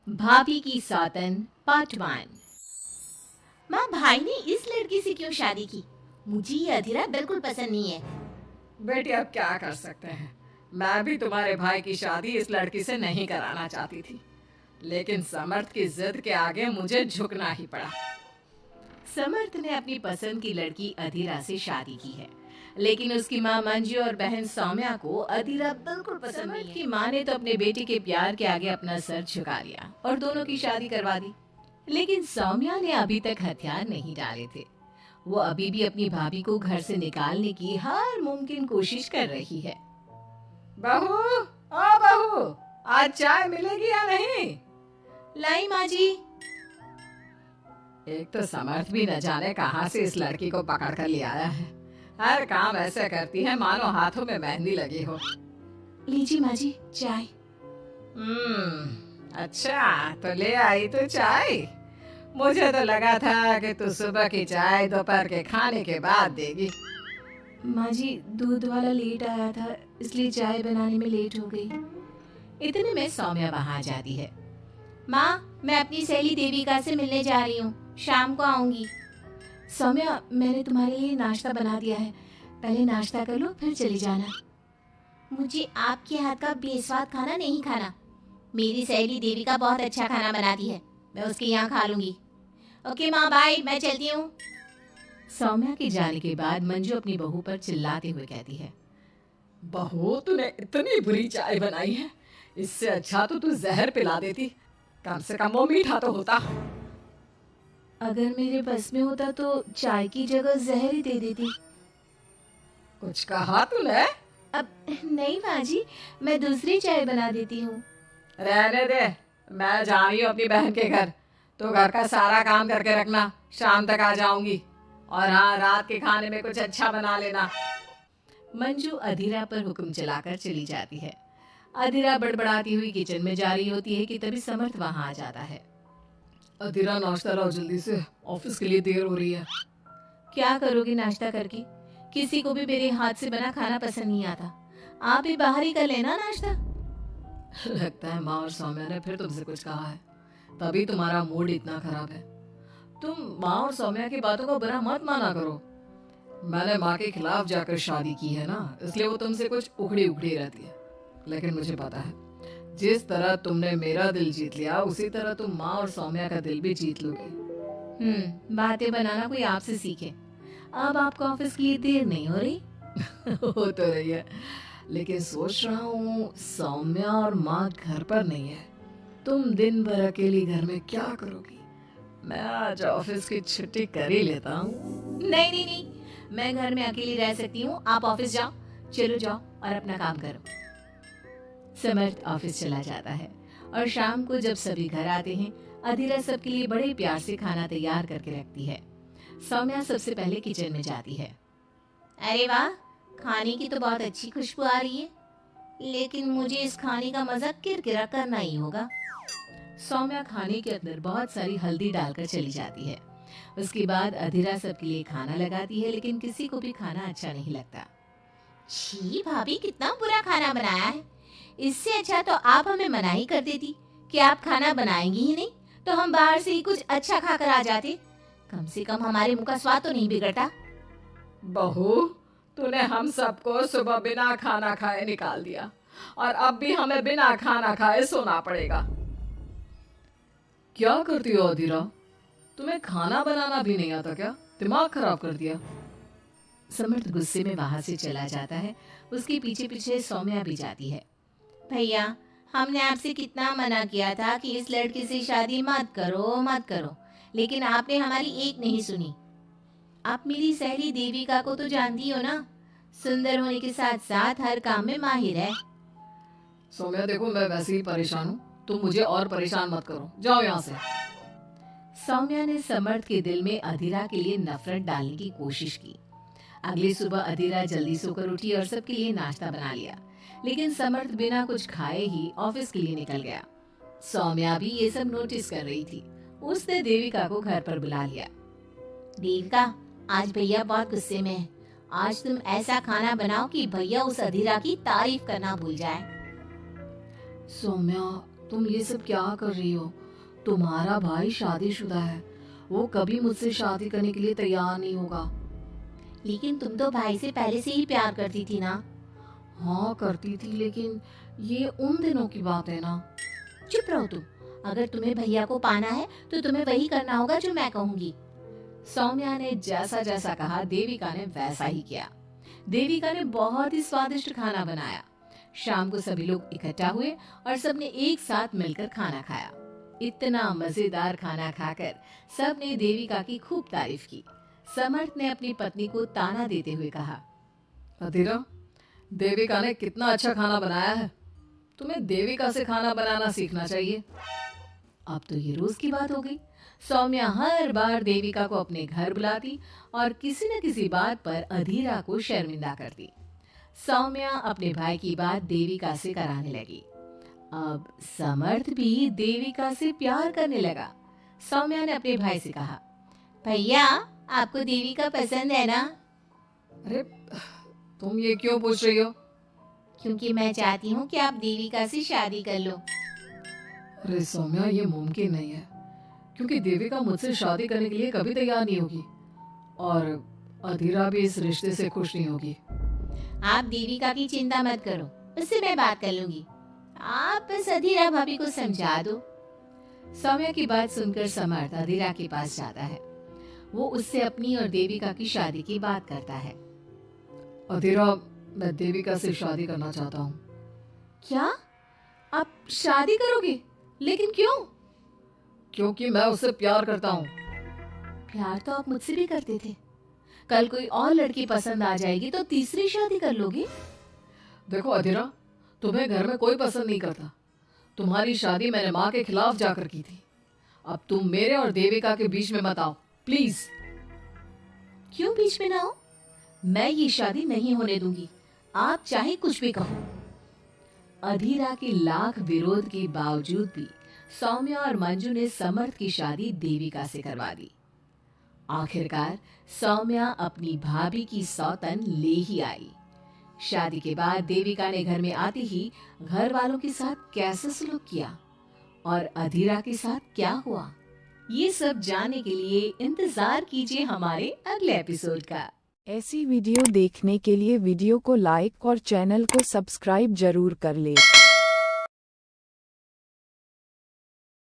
भाभी की सौतन पार्ट 1। माँ, भाई ने इस लड़की से क्यों शादी की? मुझे ये अधीरा बिल्कुल पसंद नहीं है। बेटी अब क्या कर सकते हैं। मैं भी तुम्हारे भाई की शादी इस लड़की से नहीं कराना चाहती थी, लेकिन समर्थ की जिद के आगे मुझे झुकना ही पड़ा। समर्थ ने अपनी पसंद की लड़की अधीरा से शादी की है, लेकिन उसकी माँ मंजू और बहन सौम्या को अधीरा बिल्कुल पसंद नहीं है। की माँ ने तो अपने बेटे के प्यार के आगे अपना सर झुका लिया और दोनों की शादी करवा दी। लेकिन सौम्या ने अभी तक हथियार नहीं डाले थे। वो अभी भी अपनी भाभी को घर से निकालने की हर मुमकिन कोशिश कर रही है। बहू, ओ बहू, आज चाय मिलेगी या नहीं? लाई माँ जी। एक तो समर्थ भी न जाने कहां से इस लड़की को पकड़ कर ले आया है। हर काम ऐसे करती है मानो हाथों में मेहंदी लगी हो। लीजिए माँ जी चाय। अच्छा तो ले आई तो चाय। मुझे तो लगा था कि तू सुबह की चाय दोपहर के खाने के बाद देगी। माँ जी, दूध वाला लेट आया था, इसलिए चाय बनाने में लेट हो गई। इतने में सौम्या वहाँ आ जाती है। माँ, मैं अपनी सहेली देविका से मिलने जा रही हूँ, शाम को आऊंगी। सौम्या, मैंने तुम्हारे लिए नाश्ता बना दिया है, पहले नाश्ता कर लो फिर चली जाना। मुझे आपके हाथ का बेस्वाद खाना नहीं खाना। मेरी सहेली देविका बहुत अच्छा खाना बनाती है, मैं उसके यहाँ खा लूंगी। ओके माँ, बाय, मैं चलती हूँ। सौम्या के जाने के बाद मंजू अपनी बहू पर चिल्लाते हुए कहती है, बहू, तूने इतनी बुरी चाय बनाई है, इससे अच्छा तो तू जहर पिला देती, कम से कम वो मीठा तो होता। अगर मेरे बस में होता तो चाय की जगह जहर ही दे देती। कुछ कहा तूने? अब नहीं माँ जी, मैं दूसरी चाय बना देती हूँ। रहने दे, मैं जा रही हूँ अपनी बहन के घर। तो घर का सारा काम करके रखना, शाम तक आ जाऊंगी। और हाँ, रात के खाने में कुछ अच्छा बना लेना। मंजू अधीरा पर हुक्म चलाकर चली जाती है। अधीरा बड़बड़ाती हुई किचन में जा रही होती है कि तभी समर्थ वहाँ आ जाता है। अधीरा, नाश्ता लाओ जल्दी से, ऑफिस के लिए देर हो रही है। क्या करोगी नाश्ता करके? किसी को भी मेरे हाथ से बना खाना पसंद नहीं आता। आप ही बाहर ही कर लेना नाश्ता। लगता है माँ और सौम्या ने फिर तुमसे कुछ कहा है, तभी तुम्हारा मूड इतना खराब है। तुम माँ और सौम्या की बातों को बुरा मत माना करो। मैंने माँ के खिलाफ जाकर शादी की है ना, इसलिए वो तुमसे कुछ उखड़ी उखड़ी रहती है। लेकिन मुझे पता है, जिस तरह तुमने मेरा दिल जीत लिया, उसी तरह तुम माँ और सौम्या का दिल भी जीत लोगी। बातें बनाना कोई आपसे सीखे। अब आपको ऑफिस के लिए देर नहीं हो रही? हो तो रही है, लेकिन सोच रहा हूँ सौम्या और माँ घर पर नहीं है, तुम दिन भर अकेली घर में क्या करोगी? मैं आज ऑफिस की छुट्टी कर ही लेता हूँ। नहीं नहीं नहीं, मैं घर में अकेली रह सकती हूँ, आप ऑफिस जाओ। चलो जाओ और अपना काम करो। समर्थ ऑफिस चला जाता है और शाम को जब सभी घर आते हैं, अधीरा सबके लिए बड़े प्यार से खाना तैयार करके रखती है। सौम्या सबसे पहले किचन में जाती है। अरे वाह, खाने की तो बहुत अच्छी खुशबू आ रही है, लेकिन मुझे इस खाने का मजा किरकिरा करना ही होगा। सौम्या खाने के अंदर बहुत सारी हल्दी डालकर चली जाती है। उसके बाद अधीरा सबके लिए खाना लगाती है, लेकिन किसी को भी खाना अच्छा नहीं लगता। छी भाभी, कितना बुरा खाना बनाया है। इससे अच्छा तो आप हमें मना ही कर देती कि आप खाना बनाएंगी ही नहीं, तो हम बाहर से ही कुछ अच्छा खाकर आ जाते। कम से कम हमारे मुंह का स्वाद तो नहीं बिगड़ता। बहू, तूने हम सबको सुबह बिना खाना खाए निकाल दिया, और अब भी हमें बिना खाना खाए सोना पड़ेगा। क्या करती हो अधीरा? तुम्हें खाना बनाना भी नहीं आता क्या? दिमाग खराब कर दिया। समर्थ गुस्से में वहां से चला जाता है। उसके पीछे पीछे सौम्या भी जाती है। भैया, हमने आपसे कितना मना किया था कि इस लड़के से शादी मत करो मत करो, लेकिन आपने हमारी एक नहीं सुनी। आप मेरी सहेली देविका को तो जानती हो ना, सुंदर होने के साथ साथ हर काम में माहिर है। सौम्या देखो, मैं वैसे ही परेशान हूँ, तुम मुझे और परेशान मत करो, जाओ यहाँ से। सौम्या ने समर्थ के दिल में अधीरा के लिए नफरत डालने की कोशिश की। अगली सुबह अधीरा जल्दी सोकर उठी और सबके लिए नाश्ता बना लिया, लेकिन समर्थ बिना कुछ खाए ही ऑफिस के लिए निकल गया। सौम्या भी ये सब नोटिस कर रही थी। उसने देविका को घर पर बुला लिया। देविका, आज भैया बहुत गुस्से में है। आज तुम ऐसा खाना बनाओ कि भैया उस अधीरा की तारीफ करना भूल जाए। सौम्या, तुम ये सब क्या कर रही हो? तुम्हारा भाई शादीशुदा है, वो कभी मुझसे शादी करने के लिए तैयार नहीं होगा। लेकिन तुम तो भाई से पहले से ही प्यार करती थी ना। हाँ करती थी, लेकिन ये उन दिनों की बात है ना। चुप रहो तुम। अगर तुम्हें भैया को पाना है तो तुम्हें वही करना होगा जो मैं कहूंगी। सौम्या ने जैसा जैसा कहा देविका ने वैसा ही किया। देविका ने बहुत ही स्वादिष्ट खाना बनाया। शाम को सभी लोग इकट्ठा हुए और सबने एक साथ मिलकर खाना खाया। इतना मजेदार खाना खाकर सबने देविका की खूब तारीफ की। समर्थ ने अपनी पत्नी को ताना देते हुए कहा, अधीरा, देविका ने कितना अच्छा खाना बनाया है। तुम्हें देविका से खाना बनाना सीखना चाहिए। अब तो ये रोज की बात हो गई। सौम्या हर बार देविका को अपने घर बुलाती और किसी न किसी बात पर अधीरा को शर्मिंदा करती। सौम्या अपने भाई की बात देविका से कराने लगी। अब समर्थ भी देविका से प्यार करने लगा। सौम्या ने अपने भाई से कहा, भैया आपको देविका पसंद है ना? अरे तुम ये क्यों पूछ रही हो? क्योंकि मैं चाहती हूँ कि आप देविका से शादी कर लो। अरे सौम्या, ये मुमकिन नहीं है, क्योंकि देविका मुझसे शादी करने के लिए कभी तैयार नहीं होगी और अधीरा भी इस रिश्ते से खुश नहीं होगी। आप देविका की चिंता मत करो, उससे मैं बात कर लूंगी। आप बस अधीरा भाभी को समझा दो। सौम्या की बात सुनकर समर्थ अधीरा के पास जाता है। वो उससे अपनी और देविका की शादी की बात करता है। अधीरा, मैं देविका से शादी करना चाहता हूँ। क्या? आप शादी करोगे? लेकिन क्यों? क्योंकि मैं उससे प्यार करता हूँ। प्यार तो आप मुझसे भी करते थे। कल कोई और लड़की पसंद आ जाएगी तो तीसरी शादी कर लोगे? देखो अधीरा, तुम्हें घर में कोई पसंद नहीं करता। तुम्हारी शादी मैंने माँ के खिलाफ जाकर की थी। अब तुम मेरे और देविका के बीच में मत आओ, प्लीज। क्यों बीच में ना हो? मैं ये शादी नहीं होने दूंगी, आप चाहे कुछ भी कहो। अधीरा के लाख विरोध के बावजूद भी सौम्या और मंजू ने समर्थ की शादी देविका से करवा दी। आखिरकार सौम्या अपनी भाभी की सौतन ले ही आई। शादी के बाद देविका ने घर में आते ही घर वालों के साथ कैसे सलूक किया और अधीरा के साथ क्या हुआ, ये सब जानने के लिए इंतजार कीजिए हमारे अगले एपिसोड का। ऐसी वीडियो देखने के लिए वीडियो को लाइक और चैनल को सब्सक्राइब जरूर कर ले।